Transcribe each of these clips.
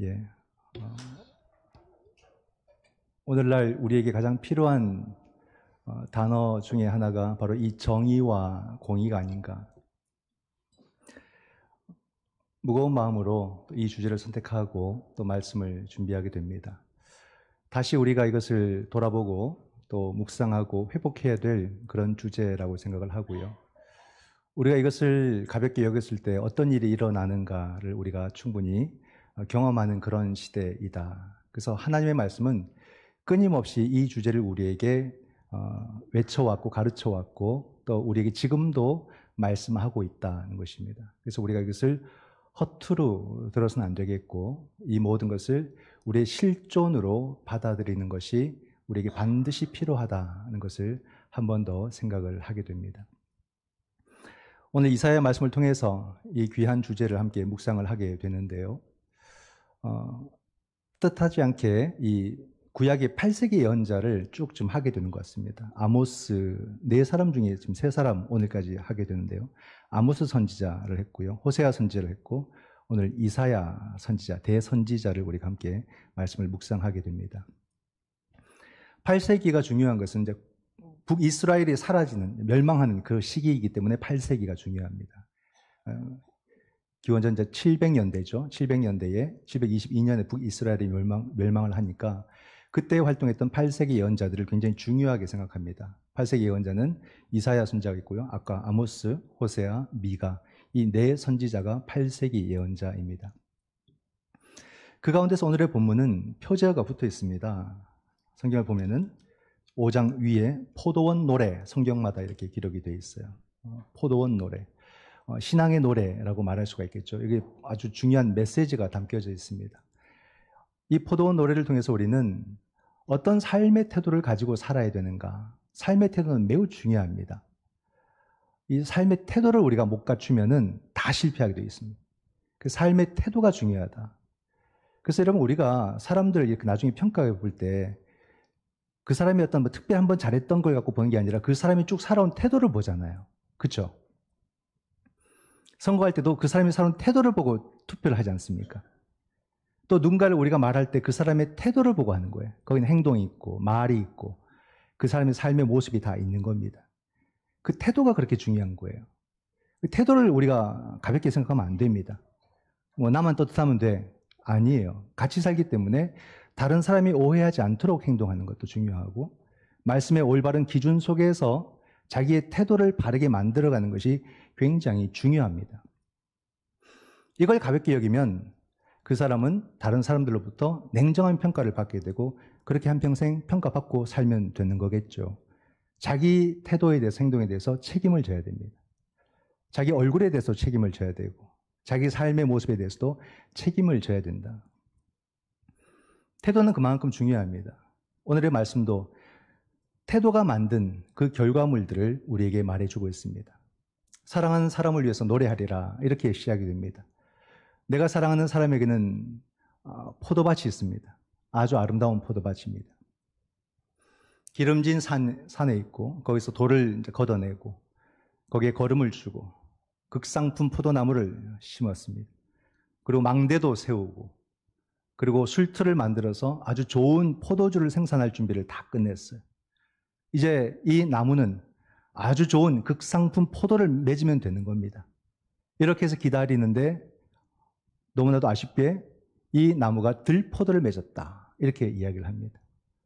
예. 오늘날 우리에게 가장 필요한 단어 중에 하나가 바로 이 정의와 공의가 아닌가. 무거운 마음으로 이 주제를 선택하고 또 말씀을 준비하게 됩니다. 다시 우리가 이것을 돌아보고 또 묵상하고 회복해야 될 그런 주제라고 생각을 하고요. 우리가 이것을 가볍게 여겼을 때 어떤 일이 일어나는가를 우리가 충분히 경험하는 그런 시대이다. 그래서 하나님의 말씀은 끊임없이 이 주제를 우리에게 외쳐왔고 가르쳐왔고 또 우리에게 지금도 말씀하고 있다는 것입니다. 그래서 우리가 이것을 허투루 들어서는 안 되겠고 이 모든 것을 우리의 실존으로 받아들이는 것이 우리에게 반드시 필요하다는 것을 한 번 더 생각을 하게 됩니다. 오늘 이사야 말씀을 통해서 이 귀한 주제를 함께 묵상을 하게 되는데요. 뜻하지 않게 이 구약의 8세기 예언자를 쭉 좀 하게 되는 것 같습니다. 아모스 4사람 중에 지금 3사람 오늘까지 하게 되는데요. 아모스 선지자를 했고요. 호세아 선지자를 했고 오늘 이사야 선지자, 대선지자를 우리가 함께 말씀을 묵상하게 됩니다. 8세기가 중요한 것은 이제 북이스라엘이 사라지는, 멸망하는 그 시기이기 때문에 8세기가 중요합니다. 기원전 700년대죠. 700년대에 722년에 북이스라엘이 멸망을 하니까 그때 활동했던 8세기 예언자들을 굉장히 중요하게 생각합니다. 8세기 예언자는 이사야 선지자가 있고요. 아까 아모스, 호세아, 미가 이 4 선지자가 8세기 예언자입니다. 그 가운데서 오늘의 본문은 표제어가 붙어 있습니다. 성경을 보면은 5장 위에 포도원 노래, 성경마다 이렇게 기록이 되어 있어요. 포도원 노래. 신앙의 노래라고 말할 수가 있겠죠. 이게 아주 중요한 메시지가 담겨져 있습니다. 이 포도원 노래를 통해서 우리는 어떤 삶의 태도를 가지고 살아야 되는가. 삶의 태도는 매우 중요합니다. 이 삶의 태도를 우리가 못 갖추면은 다 실패하게 되어 있습니다. 그 삶의 태도가 중요하다. 그래서 여러분 우리가 사람들을 이렇게 나중에 평가해 볼 때 그 사람이 어떤 특별히 한번 잘했던 걸 갖고 보는 게 아니라 그 사람이 쭉 살아온 태도를 보잖아요. 그렇죠? 선거할 때도 그 사람이 살아온 태도를 보고 투표를 하지 않습니까? 또 누군가를 우리가 말할 때 그 사람의 태도를 보고 하는 거예요. 거기는 행동이 있고 말이 있고 그 사람의 삶의 모습이 다 있는 겁니다. 그 태도가 그렇게 중요한 거예요. 그 태도를 우리가 가볍게 생각하면 안 됩니다. 뭐 나만 떳떳하면 돼. 아니에요. 같이 살기 때문에 다른 사람이 오해하지 않도록 행동하는 것도 중요하고 말씀의 올바른 기준 속에서 자기의 태도를 바르게 만들어가는 것이 굉장히 중요합니다. 이걸 가볍게 여기면 그 사람은 다른 사람들로부터 냉정한 평가를 받게 되고 그렇게 한평생 평가받고 살면 되는 거겠죠. 자기 태도에 대해서 행동에 대해서 책임을 져야 됩니다. 자기 얼굴에 대해서 책임을 져야 되고 자기 삶의 모습에 대해서도 책임을 져야 된다. 태도는 그만큼 중요합니다. 오늘의 말씀도 태도가 만든 그 결과물들을 우리에게 말해주고 있습니다. 사랑하는 사람을 위해서 노래하리라 이렇게 시작이 됩니다. 내가 사랑하는 사람에게는 포도밭이 있습니다. 아주 아름다운 포도밭입니다. 기름진 산에 있고 거기서 돌을 이제 걷어내고 거기에 거름을 주고 극상품 포도나무를 심었습니다. 그리고 망대도 세우고 그리고 술틀을 만들어서 아주 좋은 포도주를 생산할 준비를 다 끝냈어요. 이제 이 나무는 아주 좋은 극상품 포도를 맺으면 되는 겁니다. 이렇게 해서 기다리는데 너무나도 아쉽게 이 나무가 들포도를 맺었다. 이렇게 이야기를 합니다.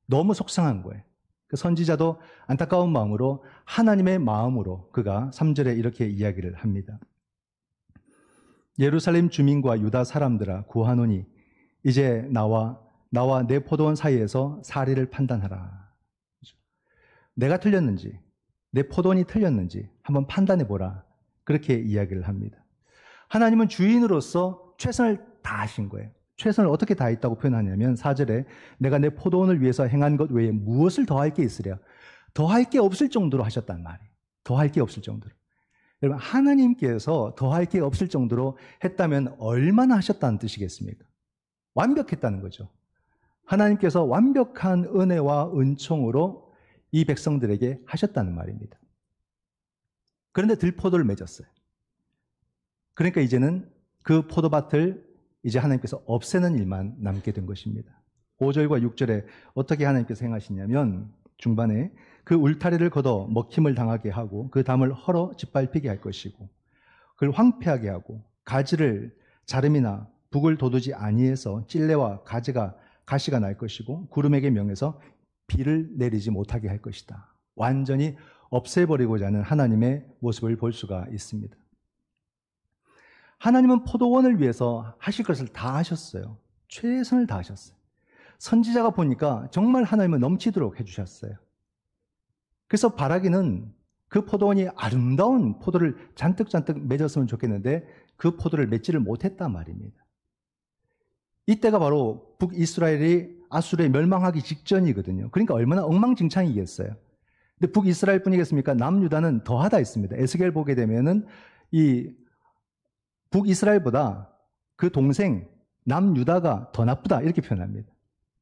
너무 속상한 거예요. 그 선지자도 안타까운 마음으로 하나님의 마음으로 그가 3절에 이렇게 이야기를 합니다. 예루살렘 주민과 유다 사람들아 구하노니 이제 나와 내 포도원 사이에서 사리를 판단하라. 내가 틀렸는지 내 포도원이 틀렸는지 한번 판단해보라. 그렇게 이야기를 합니다. 하나님은 주인으로서 최선을 다하신 거예요. 최선을 어떻게 다했다고 표현하냐면 4절에 내가 내 포도원을 위해서 행한 것 외에 무엇을 더할 게 있으랴. 더할 게 없을 정도로 하셨단 말이에요. 더할 게 없을 정도로. 여러분 하나님께서 더할 게 없을 정도로 했다면 얼마나 하셨다는 뜻이겠습니까? 완벽했다는 거죠. 하나님께서 완벽한 은혜와 은총으로 이 백성들에게 하셨다는 말입니다. 그런데 들포도를 맺었어요. 그러니까 이제는 그 포도밭을 이제 하나님께서 없애는 일만 남게 된 것입니다. 5절과 6절에 어떻게 하나님께서 행하시냐면 중반에 그 울타리를 걷어 먹힘을 당하게 하고 그 담을 헐어 짓밟히게 할 것이고 그걸 황폐하게 하고 가지를 자름이나 북을 돋우지 아니해서 찔레와 가시가 날 것이고 구름에게 명해서 비를 내리지 못하게 할 것이다. 완전히 없애버리고자 하는 하나님의 모습을 볼 수가 있습니다. 하나님은 포도원을 위해서 하실 것을 다 하셨어요. 최선을 다하셨어요. 선지자가 보니까 정말 하나님은 넘치도록 해주셨어요. 그래서 바라기는 그 포도원이 아름다운 포도를 잔뜩 맺었으면 좋겠는데 그 포도를 맺지를 못했단 말입니다. 이때가 바로 북이스라엘이 아수르에 멸망하기 직전이거든요. 그러니까 얼마나 엉망진창이겠어요. 근데 북이스라엘 뿐이겠습니까? 남유다는 더하다 있습니다. 에스겔 보게 되면은 이 북이스라엘보다 그 동생 남유다가 더 나쁘다 이렇게 표현합니다.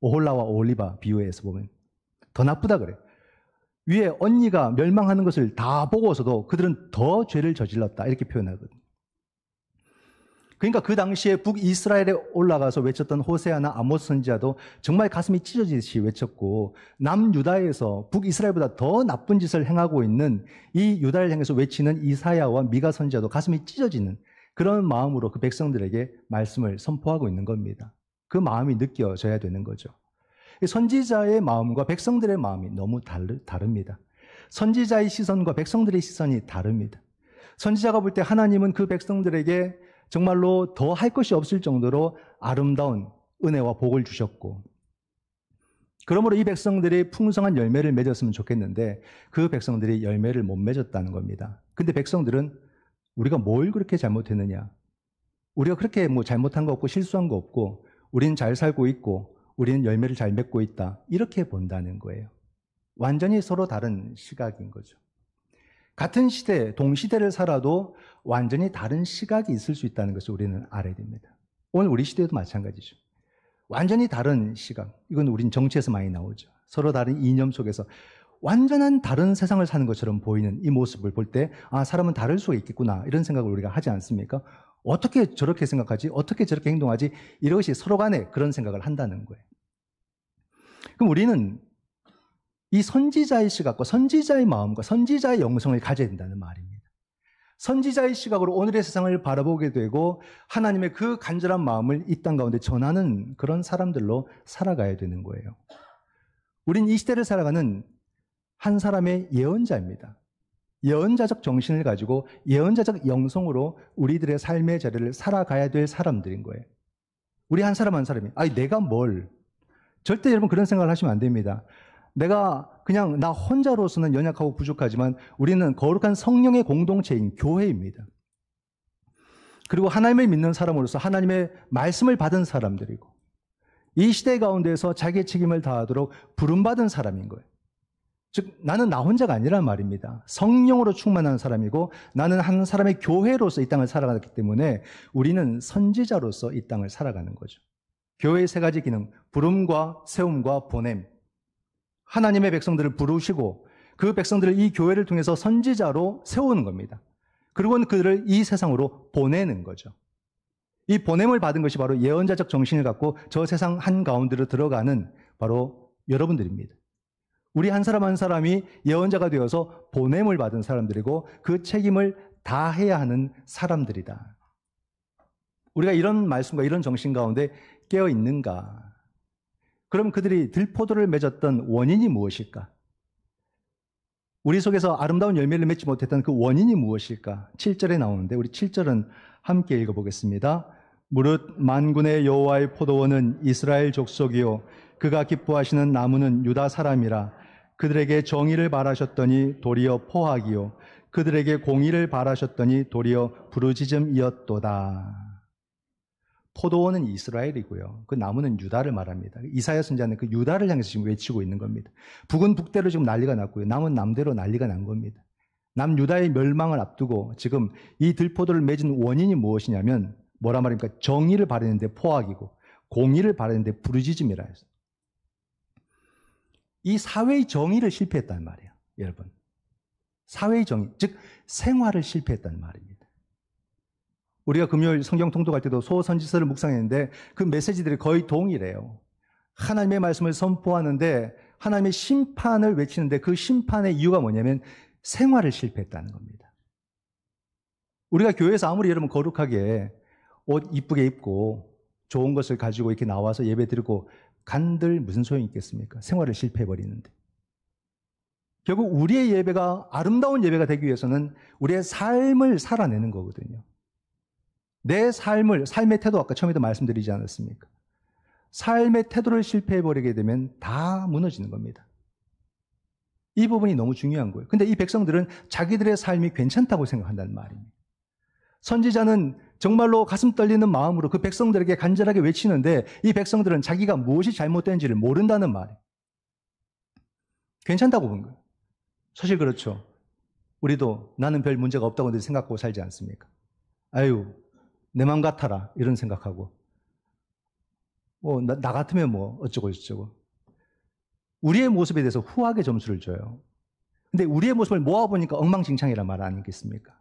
오홀라와 오홀리바 비유해서 보면 더 나쁘다 그래요. 위에 언니가 멸망하는 것을 다 보고서도 그들은 더 죄를 저질렀다 이렇게 표현하거든요. 그러니까 그 당시에 북이스라엘에 올라가서 외쳤던 호세아나 아모스 선지자도 정말 가슴이 찢어지듯이 외쳤고 남유다에서 북이스라엘보다 더 나쁜 짓을 행하고 있는 이 유다를 향해서 외치는 이사야와 미가 선지자도 가슴이 찢어지는 그런 마음으로 그 백성들에게 말씀을 선포하고 있는 겁니다. 그 마음이 느껴져야 되는 거죠. 선지자의 마음과 백성들의 마음이 너무 다릅니다. 선지자의 시선과 백성들의 시선이 다릅니다. 선지자가 볼 때 하나님은 그 백성들에게 정말로 더 할 것이 없을 정도로 아름다운 은혜와 복을 주셨고 그러므로 이 백성들이 풍성한 열매를 맺었으면 좋겠는데 그 백성들이 열매를 못 맺었다는 겁니다. 근데 백성들은 우리가 뭘 그렇게 잘못했느냐? 우리가 그렇게 뭐 잘못한 거 없고 실수한 거 없고 우리는 잘 살고 있고 우리는 열매를 잘 맺고 있다. 이렇게 본다는 거예요. 완전히 서로 다른 시각인 거죠. 같은 시대, 동시대를 살아도 완전히 다른 시각이 있을 수 있다는 것을 우리는 알아야 됩니다. 오늘 우리 시대도 마찬가지죠. 완전히 다른 시각. 이건 우린 정치에서 많이 나오죠. 서로 다른 이념 속에서 완전한 다른 세상을 사는 것처럼 보이는 이 모습을 볼 때 아, 사람은 다를 수가 있겠구나 이런 생각을 우리가 하지 않습니까? 어떻게 저렇게 생각하지? 어떻게 저렇게 행동하지? 이것이 서로 간에 그런 생각을 한다는 거예요. 그럼 우리는 이 선지자의 시각과 선지자의 마음과 선지자의 영성을 가져야 된다는 말입니다. 선지자의 시각으로 오늘의 세상을 바라보게 되고 하나님의 그 간절한 마음을 이 땅 가운데 전하는 그런 사람들로 살아가야 되는 거예요. 우린 이 시대를 살아가는 한 사람의 예언자입니다. 예언자적 정신을 가지고 예언자적 영성으로 우리들의 삶의 자리를 살아가야 될 사람들인 거예요. 우리 한 사람 한 사람이 아니 내가 뭘 절대 여러분 그런 생각을 하시면 안 됩니다. 내가 그냥 나 혼자로서는 연약하고 부족하지만 우리는 거룩한 성령의 공동체인 교회입니다. 그리고 하나님을 믿는 사람으로서 하나님의 말씀을 받은 사람들이고 이 시대 가운데서 자기의 책임을 다하도록 부름받은 사람인 거예요. 즉 나는 나 혼자가 아니란 말입니다. 성령으로 충만한 사람이고 나는 한 사람의 교회로서 이 땅을 살아가기 때문에 우리는 선지자로서 이 땅을 살아가는 거죠. 교회의 세 가지 기능, 부름과 세움과 보냄. 하나님의 백성들을 부르시고 그 백성들을 이 교회를 통해서 선지자로 세우는 겁니다. 그리고는 그들을 이 세상으로 보내는 거죠. 이 보냄을 받은 것이 바로 예언자적 정신을 갖고 저 세상 한가운데로 들어가는 바로 여러분들입니다. 우리 한 사람 한 사람이 예언자가 되어서 보냄을 받은 사람들이고 그 책임을 다해야 하는 사람들이다. 우리가 이런 말씀과 이런 정신 가운데 깨어 있는가? 그럼 그들이 들포도를 맺었던 원인이 무엇일까? 우리 속에서 아름다운 열매를 맺지 못했던 그 원인이 무엇일까? 7절에 나오는데 우리 7절은 함께 읽어보겠습니다. 무릇 만군의 여호와의 포도원은 이스라엘 족속이요 그가 기뻐하시는 나무는 유다 사람이라. 그들에게 정의를 바라셨더니 도리어 포악이요 그들에게 공의를 바라셨더니 도리어 부르짖음이었도다. 포도원은 이스라엘이고요. 그 나무는 유다를 말합니다. 이사야 선지자는 그 유다를 향해서 지금 외치고 있는 겁니다. 북은 북대로 지금 난리가 났고요. 남은 남대로 난리가 난 겁니다. 남유다의 멸망을 앞두고 지금 이 들포도를 맺은 원인이 무엇이냐면 뭐라 말입니까? 정의를 바라는데 포악이고 공의를 바라는데 부르짖음이라 해서 이 사회의 정의를 실패했단 말이에요. 여러분. 사회의 정의, 즉 생활을 실패했단 말입니다. 우리가 금요일 성경 통독할 때도 소선지서를 묵상했는데 그 메시지들이 거의 동일해요. 하나님의 말씀을 선포하는데 하나님의 심판을 외치는데 그 심판의 이유가 뭐냐면 생활을 실패했다는 겁니다. 우리가 교회에서 아무리 여러분 거룩하게 옷 이쁘게 입고 좋은 것을 가지고 이렇게 나와서 예배 드리고 간들 무슨 소용이 있겠습니까? 생활을 실패해버리는데. 결국 우리의 예배가 아름다운 예배가 되기 위해서는 우리의 삶을 살아내는 거거든요. 내 삶의 태도 아까 처음에도 말씀드리지 않았습니까? 삶의 태도를 실패해버리게 되면 다 무너지는 겁니다. 이 부분이 너무 중요한 거예요. 근데 이 백성들은 자기들의 삶이 괜찮다고 생각한다는 말입니다. 선지자는 정말로 가슴 떨리는 마음으로 그 백성들에게 간절하게 외치는데 이 백성들은 자기가 무엇이 잘못된지를 모른다는 말이에요. 괜찮다고 본 거예요. 사실 그렇죠. 우리도 나는 별 문제가 없다고 생각하고 살지 않습니까? 아유, 내 마음 같아라 이런 생각하고 나 같으면 뭐 어쩌고 저쩌고 우리의 모습에 대해서 후하게 점수를 줘요. 근데 우리의 모습을 모아보니까 엉망진창이란 말 아니겠습니까?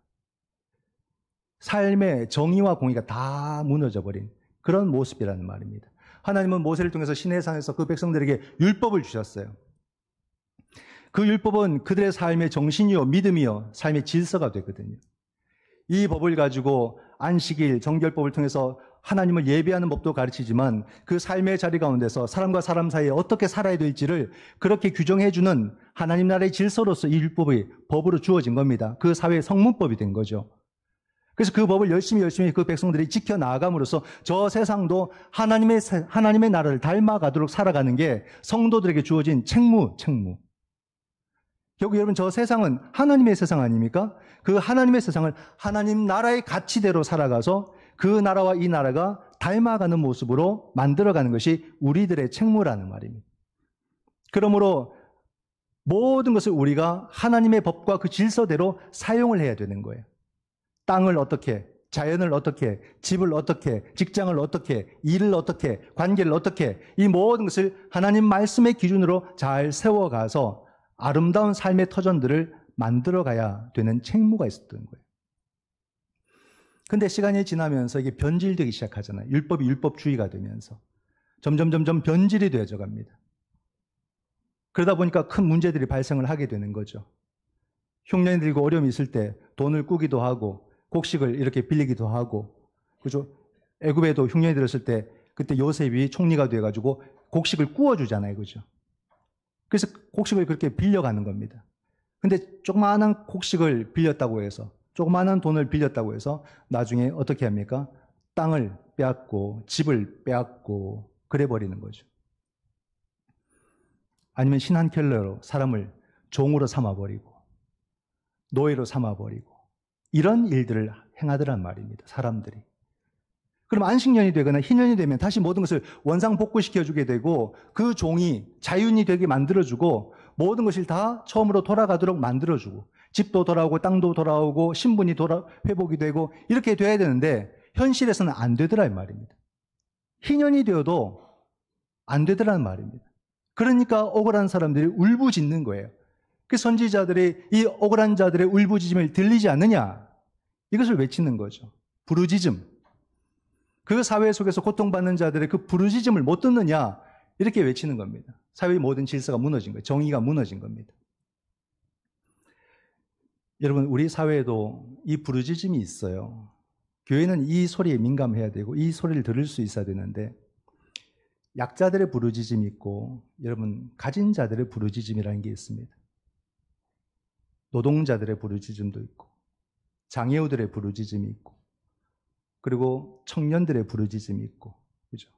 삶의 정의와 공의가 다 무너져버린 그런 모습이라는 말입니다. 하나님은 모세를 통해서 시내산에서 그 백성들에게 율법을 주셨어요. 그 율법은 그들의 삶의 정신이요 믿음이요 삶의 질서가 되거든요. 이 법을 가지고 안식일, 정결법을 통해서 하나님을 예배하는 법도 가르치지만 그 삶의 자리 가운데서 사람과 사람 사이에 어떻게 살아야 될지를 그렇게 규정해주는 하나님 나라의 질서로서 이 율법이 법으로 주어진 겁니다. 그 사회의 성문법이 된 거죠. 그래서 그 법을 열심히 그 백성들이 지켜나감으로써 저 세상도 하나님의 나라를 닮아가도록 살아가는 게 성도들에게 주어진 책무. 결국 여러분 저 세상은 하나님의 세상 아닙니까? 그 하나님의 세상을 하나님 나라의 가치대로 살아가서 그 나라와 이 나라가 닮아가는 모습으로 만들어가는 것이 우리들의 책무라는 말입니다. 그러므로 모든 것을 우리가 하나님의 법과 그 질서대로 사용을 해야 되는 거예요. 땅을 어떻게, 자연을 어떻게, 집을 어떻게, 직장을 어떻게, 일을 어떻게, 관계를 어떻게 이 모든 것을 하나님 말씀의 기준으로 잘 세워가서 아름다운 삶의 터전들을 만들어가야 되는 책무가 있었던 거예요. 근데 시간이 지나면서 이게 변질되기 시작하잖아요. 율법이 율법주의가 되면서 점점 변질이 되어져 갑니다. 그러다 보니까 큰 문제들이 발생을 하게 되는 거죠. 흉년이 들고 어려움이 있을 때 돈을 꾸기도 하고 곡식을 이렇게 빌리기도 하고, 그죠? 애굽에도 흉년이 들었을 때 그때 요셉이 총리가 돼가지고 곡식을 구워주잖아요, 그죠? 그래서 곡식을 그렇게 빌려가는 겁니다. 근데 조그마한 곡식을 빌렸다고 해서, 조그마한 돈을 빌렸다고 해서 나중에 어떻게 합니까? 땅을 빼앗고 집을 빼앗고 그래 버리는 거죠. 아니면 신한켈러로 사람을 종으로 삼아버리고 노예로 삼아버리고 이런 일들을 행하더란 말입니다. 사람들이. 그럼 안식년이 되거나 희년이 되면 다시 모든 것을 원상복구시켜주게 되고 그 종이 자윤이 되게 만들어주고 모든 것을 다 처음으로 돌아가도록 만들어주고 집도 돌아오고 땅도 돌아오고 신분이 회복이 되고 이렇게 돼야 되는데 현실에서는 안 되더란 말입니다. 희년이 되어도 안 되더란 말입니다. 그러니까 억울한 사람들이 울부짖는 거예요. 그 선지자들이 이 억울한 자들의 울부짖음을 들리지 않느냐? 이것을 외치는 거죠. 부르짖음. 그 사회 속에서 고통받는 자들의 그 부르짖음을 못 듣느냐? 이렇게 외치는 겁니다. 사회의 모든 질서가 무너진 거예요. 정의가 무너진 겁니다. 여러분, 우리 사회에도 이 부르짖음이 있어요. 교회는 이 소리에 민감해야 되고 이 소리를 들을 수 있어야 되는데 약자들의 부르짖음이 있고 여러분, 가진 자들의 부르짖음이라는 게 있습니다. 노동자들의 부르짖음도 있고 장애우들의 부르짖음이 있고 그리고 청년들의 부르짖음이 있고, 그죠?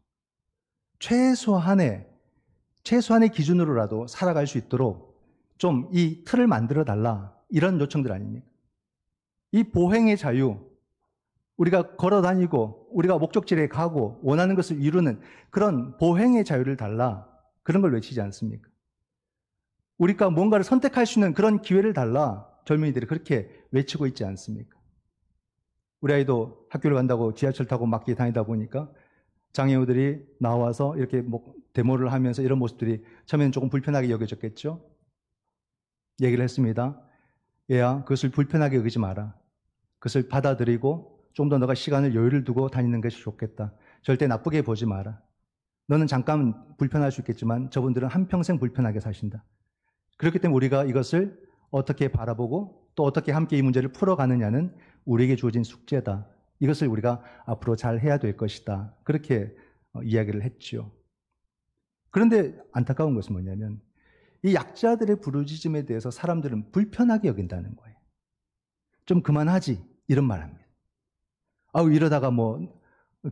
최소한의 기준으로라도 살아갈 수 있도록 좀 이 틀을 만들어 달라 이런 요청들 아닙니까? 이 보행의 자유, 우리가 걸어 다니고 우리가 목적지에 가고 원하는 것을 이루는 그런 보행의 자유를 달라 그런 걸 외치지 않습니까? 우리가 뭔가를 선택할 수 있는 그런 기회를 달라 젊은이들이 그렇게 외치고 있지 않습니까? 우리 아이도 학교를 간다고 지하철 타고 막기 다니다 보니까 장애우들이 나와서 이렇게 데모를 하면서 이런 모습들이 처음에는 조금 불편하게 여겨졌겠죠? 얘기를 했습니다. 얘야, 그것을 불편하게 여기지 마라. 그것을 받아들이고 좀 더 너가 시간을 여유를 두고 다니는 것이 좋겠다. 절대 나쁘게 보지 마라. 너는 잠깐 불편할 수 있겠지만 저분들은 한평생 불편하게 사신다. 그렇기 때문에 우리가 이것을 어떻게 바라보고 또 어떻게 함께 이 문제를 풀어가느냐는 우리에게 주어진 숙제다. 이것을 우리가 앞으로 잘 해야 될 것이다. 그렇게 이야기를 했지요. 그런데 안타까운 것은 뭐냐면 이 약자들의 부르짖음에 대해서 사람들은 불편하게 여긴다는 거예요. 좀 그만하지 이런 말 합니다. 아우 이러다가 뭐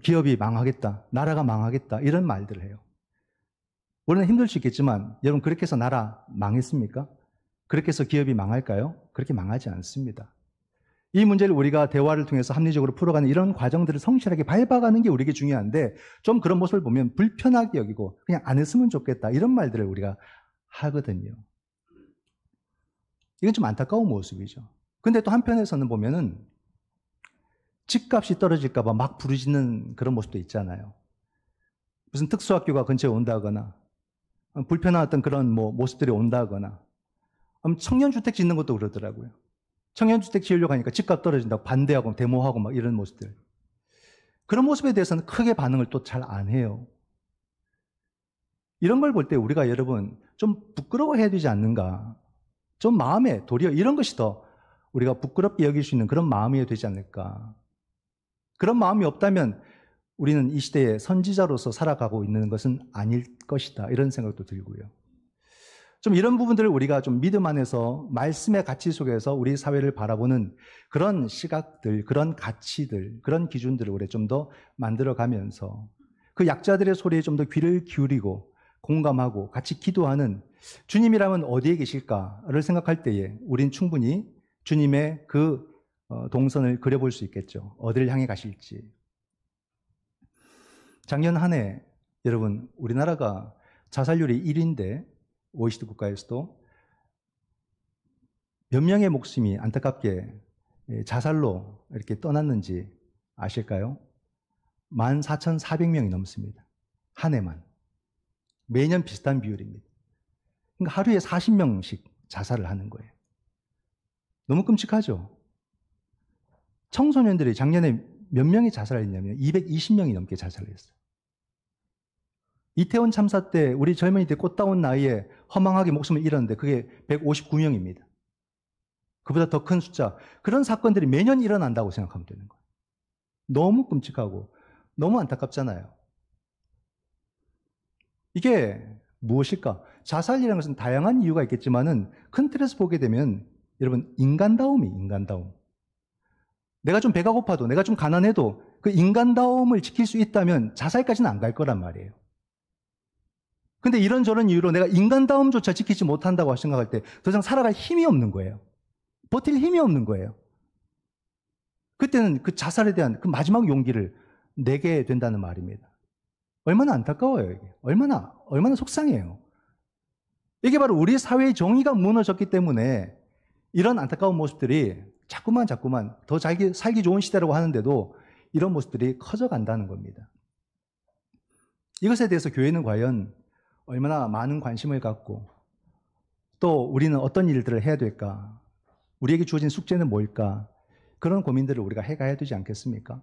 기업이 망하겠다, 나라가 망하겠다 이런 말들을 해요. 우리는 힘들 수 있겠지만 여러분 그렇게 해서 나라 망했습니까? 그렇게 해서 기업이 망할까요? 그렇게 망하지 않습니다. 이 문제를 우리가 대화를 통해서 합리적으로 풀어가는 이런 과정들을 성실하게 밟아가는 게 우리에게 중요한데 좀 그런 모습을 보면 불편하게 여기고 그냥 안 했으면 좋겠다 이런 말들을 우리가 하거든요. 이건 좀 안타까운 모습이죠. 근데 또 한편에서는 보면은 집값이 떨어질까 봐 막 부르짖는 그런 모습도 있잖아요. 무슨 특수학교가 근처에 온다거나 불편한 어떤 그런 모습들이 온다거나 청년주택 짓는 것도 그러더라고요. 청년주택 지으려고 하니까 집값 떨어진다고 반대하고 데모하고 막 이런 모습들. 그런 모습에 대해서는 크게 반응을 또 잘 안 해요. 이런 걸 볼 때 우리가 여러분 좀 부끄러워해야 되지 않는가. 좀 마음에 도리어 이런 것이 더 우리가 부끄럽게 여길 수 있는 그런 마음이 되지 않을까. 그런 마음이 없다면 우리는 이 시대의 선지자로서 살아가고 있는 것은 아닐 것이다. 이런 생각도 들고요. 좀 이런 부분들을 우리가 좀 믿음 안에서 말씀의 가치 속에서 우리 사회를 바라보는 그런 시각들, 그런 가치들, 그런 기준들을 우리 좀 더 만들어가면서 그 약자들의 소리에 좀 더 귀를 기울이고 공감하고 같이 기도하는 주님이라면 어디에 계실까를 생각할 때에 우린 충분히 주님의 그 동선을 그려볼 수 있겠죠. 어디를 향해 가실지. 작년 한 해 여러분 우리나라가 자살률이 1위인데 OECD 국가에서도 몇 명의 목숨이 안타깝게 자살로 이렇게 떠났는지 아실까요? 14,400명이 넘습니다. 한 해만. 매년 비슷한 비율입니다. 그러니까 하루에 40명씩 자살을 하는 거예요. 너무 끔찍하죠? 청소년들이 작년에 몇 명이 자살을 했냐면 220명이 넘게 자살을 했어요. 이태원 참사 때 우리 젊은이 때 꽃다운 나이에 허망하게 목숨을 잃었는데 그게 159명입니다. 그보다 더 큰 숫자. 그런 사건들이 매년 일어난다고 생각하면 되는 거예요. 너무 끔찍하고 너무 안타깝잖아요. 이게 무엇일까? 자살이라는 것은 다양한 이유가 있겠지만은 큰 틀에서 보게 되면 여러분 인간다움이 인간다움. 내가 좀 배가 고파도 내가 좀 가난해도 그 인간다움을 지킬 수 있다면 자살까지는 안 갈 거란 말이에요. 근데 이런저런 이유로 내가 인간다움조차 지키지 못한다고 생각할 때 더 이상 살아갈 힘이 없는 거예요. 버틸 힘이 없는 거예요. 그때는 그 자살에 대한 그 마지막 용기를 내게 된다는 말입니다. 얼마나 안타까워요, 이게. 얼마나 속상해요. 이게 바로 우리 사회의 정의가 무너졌기 때문에 이런 안타까운 모습들이 자꾸만 더 살기 좋은 시대라고 하는데도 이런 모습들이 커져간다는 겁니다. 이것에 대해서 교회는 과연 얼마나 많은 관심을 갖고 또 우리는 어떤 일들을 해야 될까? 우리에게 주어진 숙제는 뭘까? 그런 고민들을 우리가 해가야 되지 않겠습니까?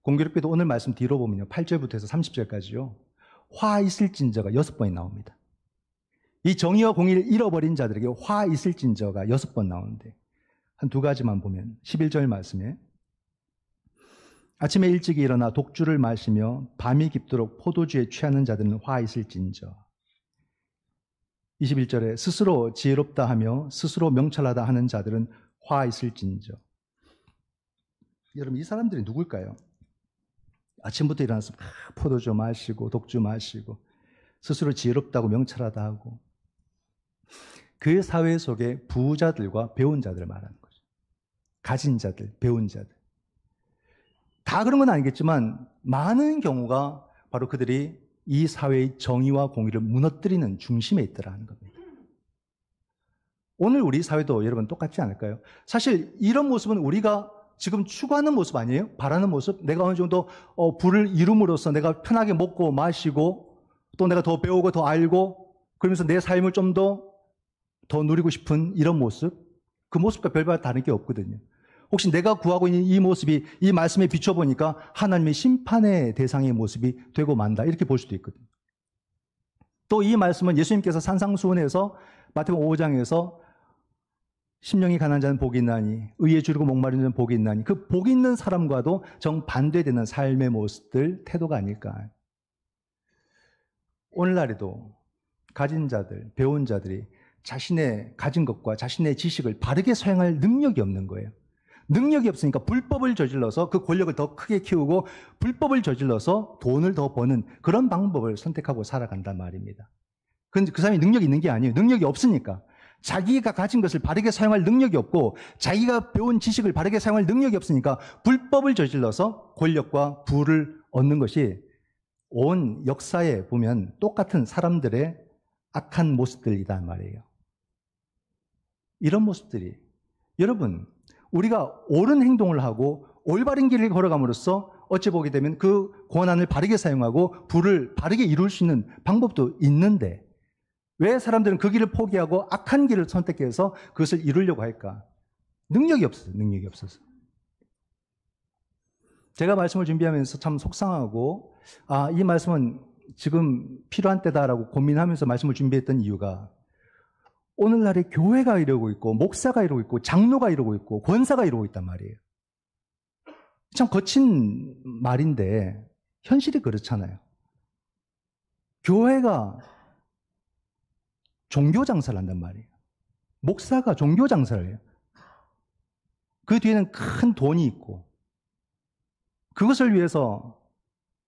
공교롭게도 오늘 말씀 뒤로 보면요. 8절부터 해서 30절까지요. 화 있을진저가 6번이 나옵니다. 이 정의와 공의를 잃어버린 자들에게 화 있을진저가 6번 나오는데 한 두 가지만 보면 11절 말씀에 아침에 일찍 일어나 독주를 마시며 밤이 깊도록 포도주에 취하는 자들은 화 있을진저. 21절에 스스로 지혜롭다 하며 스스로 명철하다 하는 자들은 화 있을진저. 여러분 이 사람들이 누굴까요? 아침부터 일어나서 포도주 마시고 독주 마시고 스스로 지혜롭다고 명철하다 하고 그 사회 속에 부자들과 배운 자들을 말하는 거죠. 가진 자들, 배운 자들. 다 그런 건 아니겠지만 많은 경우가 바로 그들이 이 사회의 정의와 공의를 무너뜨리는 중심에 있더라는 겁니다. 오늘 우리 사회도 여러분 똑같지 않을까요? 사실 이런 모습은 우리가 지금 추구하는 모습 아니에요? 바라는 모습? 내가 어느 정도 부를 이룸으로써 내가 편하게 먹고 마시고 또 내가 더 배우고 더 알고 그러면서 내 삶을 좀 더 누리고 싶은 이런 모습? 그 모습과 별반 다른 게 없거든요. 혹시 내가 구하고 있는 이 모습이 이 말씀에 비춰보니까 하나님의 심판의 대상의 모습이 되고 만다. 이렇게 볼 수도 있거든요. 또 이 말씀은 예수님께서 산상수훈에서 마태복음 5장에서 심령이 가난한 자는 복이 있나니 의에 주르고 목마른 자는 복이 있나니 그 복 있는 사람과도 정반대되는 삶의 모습들, 태도가 아닐까. 오늘날에도 가진 자들, 배운 자들이 자신의 가진 것과 자신의 지식을 바르게 사용할 능력이 없는 거예요. 능력이 없으니까 불법을 저질러서 그 권력을 더 크게 키우고 불법을 저질러서 돈을 더 버는 그런 방법을 선택하고 살아간단 말입니다. 그 사람이 능력이 있는 게 아니에요. 능력이 없으니까. 자기가 가진 것을 바르게 사용할 능력이 없고 자기가 배운 지식을 바르게 사용할 능력이 없으니까 불법을 저질러서 권력과 부를 얻는 것이 온 역사에 보면 똑같은 사람들의 악한 모습들이다 말이에요. 이런 모습들이 여러분 우리가 옳은 행동을 하고 올바른 길을 걸어감으로써 어찌 보게 되면 그 권한을 바르게 사용하고 부를 바르게 이룰 수 있는 방법도 있는데 왜 사람들은 그 길을 포기하고 악한 길을 선택해서 그것을 이루려고 할까? 능력이 없어서, 능력이 없어서. 제가 말씀을 준비하면서 참 속상하고 이 말씀은 지금 필요한 때다라고 고민하면서 말씀을 준비했던 이유가 오늘날에 교회가 이러고 있고 목사가 이러고 있고 장로가 이러고 있고 권사가 이러고 있단 말이에요. 참 거친 말인데 현실이 그렇잖아요. 교회가 종교 장사를 한단 말이에요. 목사가 종교 장사를 해요. 그 뒤에는 큰 돈이 있고 그것을 위해서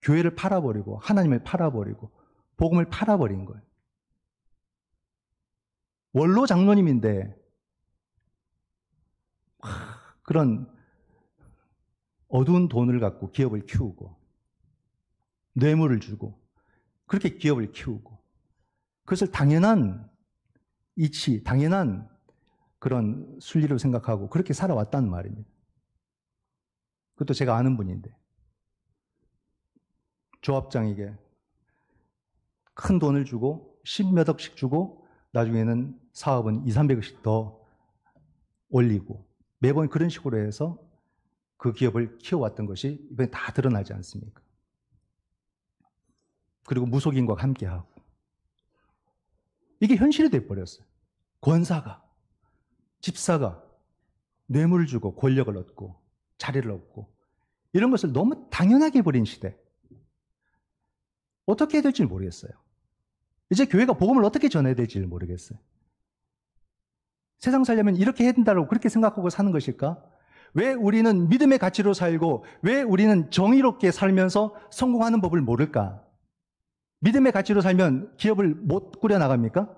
교회를 팔아버리고 하나님을 팔아버리고 복음을 팔아버린 거예요. 원로 장로님인데 그런 어두운 돈을 갖고 기업을 키우고 뇌물을 주고 그렇게 기업을 키우고 그것을 당연한 이치, 당연한 그런 순리로 생각하고 그렇게 살아왔다는 말입니다. 그것도 제가 아는 분인데 조합장에게 큰 돈을 주고 10몇 억씩 주고 나중에는 사업은 2, 300억씩 더 올리고 매번 그런 식으로 해서 그 기업을 키워왔던 것이 이번에 다 드러나지 않습니까? 그리고 무속인과 함께하고 이게 현실이 돼버렸어요. 권사가, 집사가 뇌물을 주고 권력을 얻고 자리를 얻고 이런 것을 너무 당연하게 버린 시대. 어떻게 해야 될지 모르겠어요. 이제 교회가 복음을 어떻게 전해야 될지 모르겠어요. 세상 살려면 이렇게 해야 된다고 그렇게 생각하고 사는 것일까? 왜 우리는 믿음의 가치로 살고 왜 우리는 정의롭게 살면서 성공하는 법을 모를까? 믿음의 가치로 살면 기업을 못 꾸려나갑니까?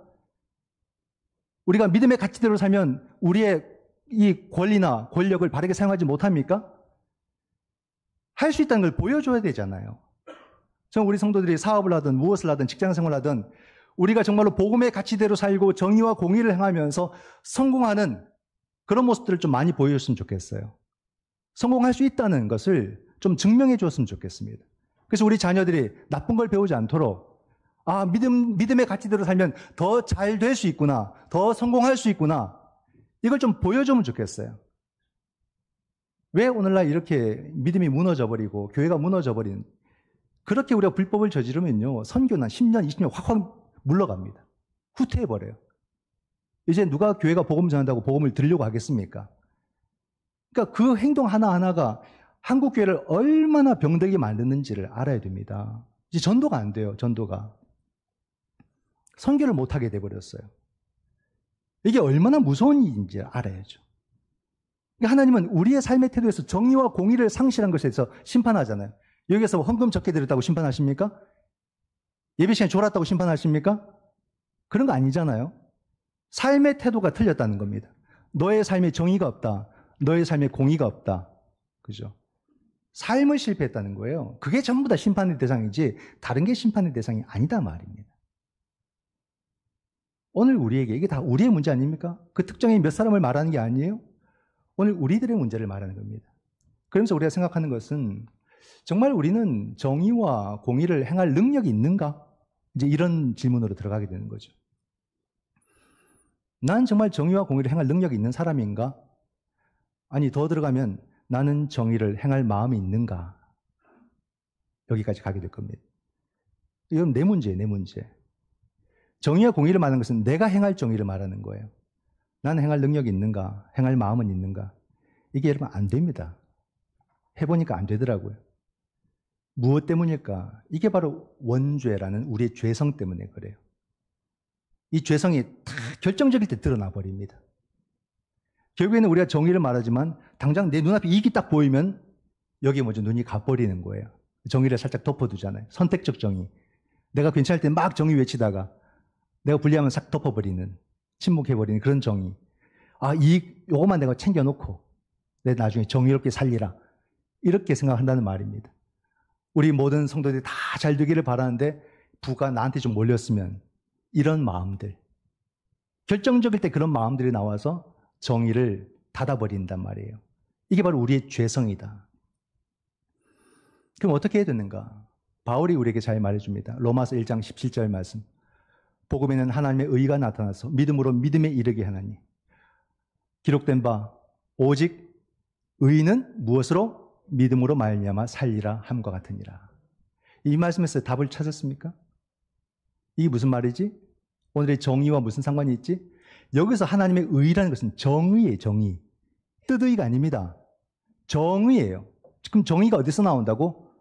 우리가 믿음의 가치대로 살면 우리의 이 권리나 권력을 바르게 사용하지 못합니까? 할 수 있다는 걸 보여줘야 되잖아요. 저는 우리 성도들이 사업을 하든 무엇을 하든 직장생활을 하든 우리가 정말로 복음의 가치대로 살고 정의와 공의를 행하면서 성공하는 그런 모습들을 좀 많이 보여줬으면 좋겠어요. 성공할 수 있다는 것을 좀 증명해 줬으면 좋겠습니다. 그래서 우리 자녀들이 나쁜 걸 배우지 않도록 믿음의 가치대로 살면 더 잘 될 수 있구나, 더 성공할 수 있구나, 이걸 좀 보여주면 좋겠어요. 왜 오늘날 이렇게 믿음이 무너져버리고 교회가 무너져버리는, 그렇게 우리가 불법을 저지르면요 선교는 10년, 20년 확 물러갑니다. 후퇴해버려요. 이제 누가 교회가 복음 전한다고 복음을 들으려고 하겠습니까? 그러니까 그 행동 하나하나가 한국 교회를 얼마나 병들게 만드는지를 알아야 됩니다. 이제 전도가 안 돼요. 전도가. 선교를 못하게 돼버렸어요. 이게 얼마나 무서운 일인지 알아야죠. 그러니까 하나님은 우리의 삶의 태도에서 정의와 공의를 상실한 것에 대해서 심판하잖아요. 여기에서 헌금 적게 드렸다고 심판하십니까? 예배 시간에 졸았다고 심판하십니까? 그런 거 아니잖아요. 삶의 태도가 틀렸다는 겁니다. 너의 삶에 정의가 없다. 너의 삶에 공의가 없다. 그죠? 삶을 실패했다는 거예요. 그게 전부 다 심판의 대상이지 다른 게 심판의 대상이 아니다 말입니다. 오늘 우리에게 이게 다 우리의 문제 아닙니까? 그 특정인 몇 사람을 말하는 게 아니에요? 오늘 우리들의 문제를 말하는 겁니다. 그러면서 우리가 생각하는 것은 정말 우리는 정의와 공의를 행할 능력이 있는가? 이제 이런 질문으로 들어가게 되는 거죠. 난 정말 정의와 공의를 행할 능력이 있는 사람인가? 아니, 더 들어가면 나는 정의를 행할 마음이 있는가? 여기까지 가게 될 겁니다. 이건 내 문제예요, 내 문제. 정의와 공의를 말하는 것은 내가 행할 정의를 말하는 거예요. 나는 행할 능력이 있는가? 행할 마음은 있는가? 이게 여러분 안 됩니다. 해보니까 안 되더라고요. 무엇 때문일까? 이게 바로 원죄라는 우리의 죄성 때문에 그래요. 이 죄성이 다 결정적일 때 드러나 버립니다. 결국에는 우리가 정의를 말하지만 당장 내 눈앞에 이익이 딱 보이면 여기에 먼저 눈이 가버리는 거예요. 정의를 살짝 덮어두잖아요. 선택적 정의. 내가 괜찮을 때 막 정의 외치다가 내가 불리하면 싹 덮어버리는, 침묵해버리는 그런 정의. 아, 이익 요것만 내가 챙겨놓고 내 나중에 정의롭게 살리라. 이렇게 생각한다는 말입니다. 우리 모든 성도들이 다 잘 되기를 바라는데 부가 나한테 좀 몰렸으면 이런 마음들. 결정적일 때 그런 마음들이 나와서 정의를 닫아버린단 말이에요. 이게 바로 우리의 죄성이다. 그럼 어떻게 해야 되는가? 바울이 우리에게 잘 말해줍니다. 로마서 1장 17절 말씀. 복음에는 하나님의 의가 나타나서 믿음으로 믿음에 이르게 하나니 기록된 바 오직 의인은 무엇으로? 믿음으로 말미암아 살리라 함과 같으니라. 이 말씀에서 답을 찾았습니까? 이게 무슨 말이지? 오늘의 정의와 무슨 상관이 있지? 여기서 하나님의 의라는 것은 정의예요, 정의. 뜻의가 아닙니다. 정의예요. 그럼 정의가 어디서 나온다고?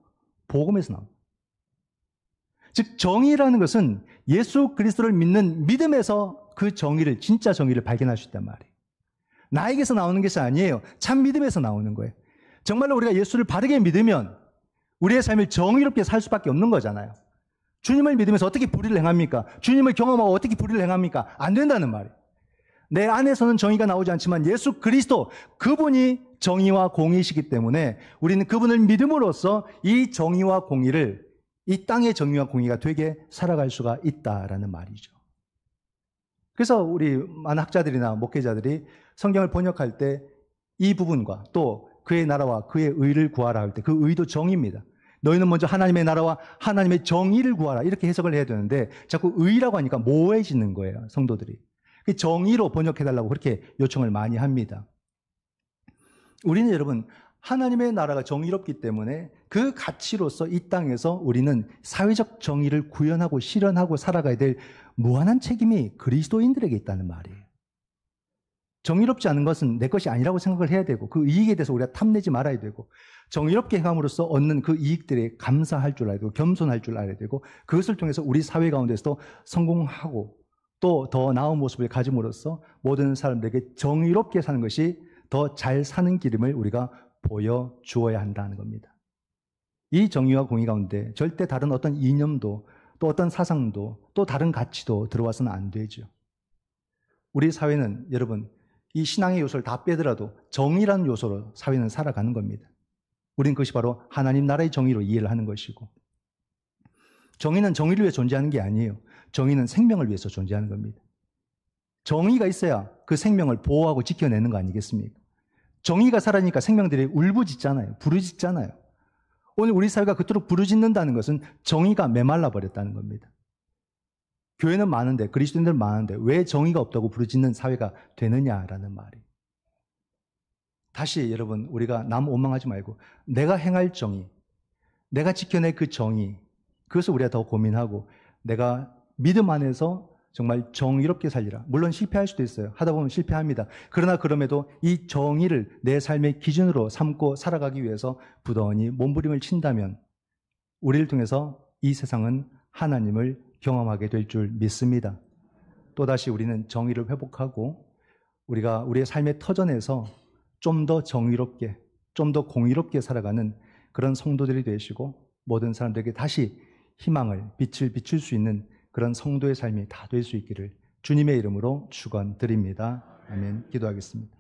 복음에서 나옵니다. 즉 정의라는 것은 예수 그리스도를 믿는 믿음에서 그 정의를, 진짜 정의를 발견할 수 있단 말이에요. 나에게서 나오는 것이 아니에요. 참 믿음에서 나오는 거예요. 정말로 우리가 예수를 바르게 믿으면 우리의 삶을 정의롭게 살 수밖에 없는 거잖아요. 주님을 믿으면서 어떻게 불의를 행합니까? 주님을 경험하고 어떻게 불의를 행합니까? 안 된다는 말이에요. 내 안에서는 정의가 나오지 않지만 예수 그리스도, 그분이 정의와 공의이시기 때문에 우리는 그분을 믿음으로써 이 정의와 공의를, 이 땅의 정의와 공의가 되게 살아갈 수가 있다라는 말이죠. 그래서 우리 많은 학자들이나 목회자들이 성경을 번역할 때 이 부분과 또 그의 나라와 그의 의를 구하라 할 때 그 의도 정의입니다. 너희는 먼저 하나님의 나라와 하나님의 정의를 구하라 이렇게 해석을 해야 되는데 자꾸 의라고 하니까 모호해지는 거예요, 성도들이. 정의로 번역해달라고 그렇게 요청을 많이 합니다. 우리는 여러분 하나님의 나라가 정의롭기 때문에 그 가치로서 이 땅에서 우리는 사회적 정의를 구현하고 실현하고 살아가야 될 무한한 책임이 그리스도인들에게 있다는 말이에요. 정의롭지 않은 것은 내 것이 아니라고 생각을 해야 되고 그 이익에 대해서 우리가 탐내지 말아야 되고 정의롭게 행함으로써 얻는 그 이익들에 감사할 줄 알아야 되고 겸손할 줄 알아야 되고 그것을 통해서 우리 사회 가운데서도 성공하고 또 더 나은 모습을 가짐으로써 모든 사람들에게 정의롭게 사는 것이 더 잘 사는 길임을 우리가 보여주어야 한다는 겁니다. 이 정의와 공의 가운데 절대 다른 어떤 이념도 또 어떤 사상도 또 다른 가치도 들어와서는 안 되죠. 우리 사회는 여러분 이 신앙의 요소를 다 빼더라도 정의라는 요소로 사회는 살아가는 겁니다. 우리는 그것이 바로 하나님 나라의 정의로 이해를 하는 것이고 정의는 정의를 위해 존재하는 게 아니에요. 정의는 생명을 위해서 존재하는 겁니다. 정의가 있어야 그 생명을 보호하고 지켜내는 거 아니겠습니까? 정의가 살아니까 생명들이 울부짖잖아요. 부르짖잖아요. 오늘 우리 사회가 그토록 부르짖는다는 것은 정의가 메말라 버렸다는 겁니다. 교회는 많은데 그리스도인들 많은데 왜 정의가 없다고 부르짖는 사회가 되느냐라는 말이. 다시 여러분 우리가 남 원망하지 말고 내가 행할 정의, 내가 지켜낼 그 정의, 그것을 우리가 더 고민하고 내가 믿음 안에서 정말 정의롭게 살리라. 물론 실패할 수도 있어요. 하다 보면 실패합니다. 그러나 그럼에도 이 정의를 내 삶의 기준으로 삼고 살아가기 위해서 부단히 몸부림을 친다면 우리를 통해서 이 세상은 하나님을 경험하게 될 줄 믿습니다. 또다시 우리는 정의를 회복하고 우리가 우리의 삶의 터전에서 좀 더 정의롭게, 좀 더 공의롭게 살아가는 그런 성도들이 되시고 모든 사람들에게 다시 희망을, 빛을 비출 수 있는 그런 성도의 삶이 다 될 수 있기를 주님의 이름으로 축원드립니다. 아멘. 기도하겠습니다.